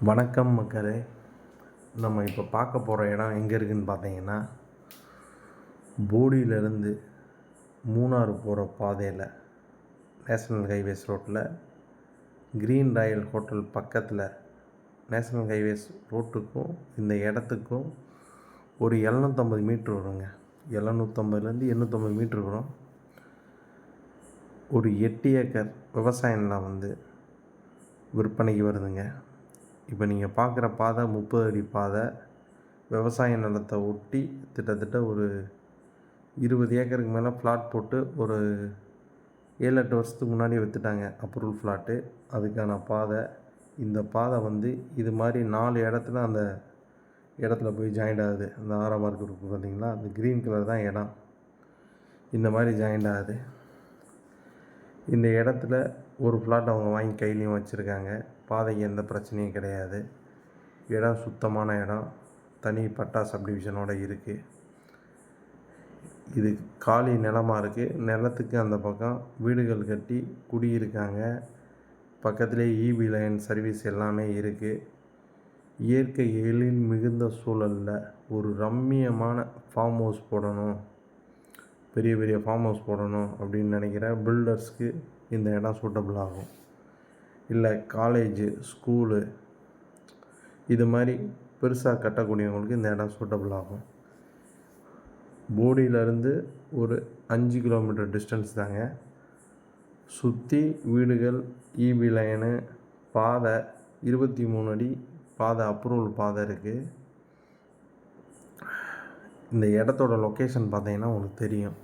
வணக்கம் மக்களே. நம்ம இப்போ பார்க்க போகிற இடம் எங்கே இருக்குதுன்னு பார்த்தீங்கன்னா, போடியிலேருந்து மூணாறு போகிற பாதையில் நேஷ்னல் ஹைவேஸ் ரோட்டில் க்ரீன் ராயல் ஹோட்டல் பக்கத்தில் நேஷ்னல் ஹைவேஸ் ரோட்டுக்கும் இந்த இடத்துக்கும் ஒரு 750 மீட்ரு வருங்க. 750லேருந்து 850 மீட்ரு வரும். ஒரு 8 ஏக்கர் விவசாய நிலம் விற்பனைக்கு வருதுங்க. இப்போ நீங்கள் பார்க்குற பாதை 30 அடி பாதை. விவசாய நிலத்தை ஒட்டி கிட்டத்தட்ட ஒரு 20 ஏக்கருக்கு மேலே ஃப்ளாட் போட்டு ஒரு 7-8 வருஷத்துக்கு முன்னாடி விற்றுட்டாங்க. Approval flat. அதுக்கான பாதை. இந்த பாதை இது மாதிரி 4 இடத்துல அந்த இடத்துல போய் ஜாயிண்ட் ஆகுது. அந்த ஆரம் மார்க் இருக்குது பார்த்தீங்களா, அந்த க்ரீன் கலர் தான் இடம். இந்த மாதிரி ஜாயிண்ட் ஆகுது. இந்த இடத்துல ஒரு ஃப்ளாட் அவங்க வாங்கி கையிலையும் வச்சுருக்காங்க. பாதைக்கு எந்த பிரச்சனையும் கிடையாது. இடம் சுத்தமான இடம். தனி பட்டா சப்டிவிஷனோடு இருக்குது. இது காலி நிலமாக இருக்குது. நிலத்துக்கு அந்த பக்கம் வீடுகள் கட்டி குடியிருக்காங்க. பக்கத்துலேயே ஈபி லைன் சர்வீஸ் எல்லாமே இருக்குது. இயற்கை எழில் மிகுந்த சூழலில் ஒரு ரம்மியமான ஃபார்ம் ஹவுஸ் போடணும், பெரிய பெரிய ஃபார்ம் ஹவுஸ் போடணும் அப்படின்னு நினைக்கிற பில்டர்ஸ்க்கு இந்த இடம் சூட்டபிள் ஆகும். இல்லை காலேஜு, ஸ்கூலு இது மாதிரி பெருசாக கட்டக்கூடியவங்களுக்கு இந்த இடம் சூட்டபிள் ஆகும். போடியிலேருந்து ஒரு 5 கிலோமீட்டர் டிஸ்டன்ஸ் தாங்க. சுற்றி வீடுகள், ஈபி லைனு, பாதை 23 அடி பாதை, அப்ரூவல் பாதை இருக்குது. இந்த இடத்தோட லொக்கேஷன் பார்த்தீங்கன்னா உங்களுக்கு தெரியும்.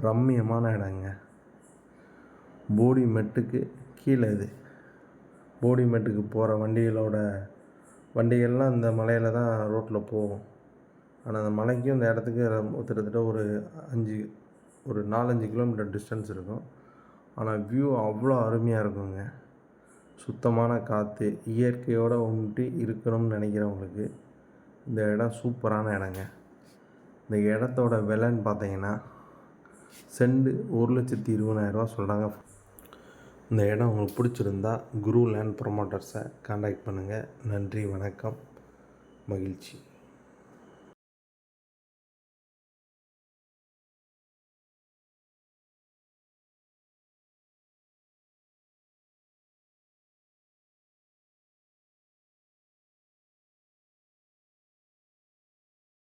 ரம்மியமான இடங்க. போடி மெட்டுக்கு கீழே இது. போடி மெட்டுக்கு போகிற வண்டிகள்லாம் இந்த மலையில் தான் ரோட்டில் போகும். ஆனால் அந்த மலைக்கும் இந்த இடத்துக்கு கிட்டத்தட்ட ஒரு 4-5 கிலோமீட்டர் டிஸ்டன்ஸ் இருக்கும். ஆனால் வியூ அவ்வளோ அருமையாக இருக்குங்க. சுத்தமான காற்று, இயற்கையோடு ஒன்றி இருக்கணும்னு நினைக்கிறவங்களுக்கு இந்த இடம் சூப்பரான இடங்க. இந்த இடத்தோட விலைன்னு பார்த்தீங்கன்னா செண்டு 1,20,000 சொல்கிறாங்க. இந்த இடம் உங்களுக்கு பிடிச்சிருந்தா குரு லேண்ட் ப்ரொமோட்டர்ஸை கான்டாக்ட் பண்ணுங்கள். நன்றி, வணக்கம், மகிழ்ச்சி.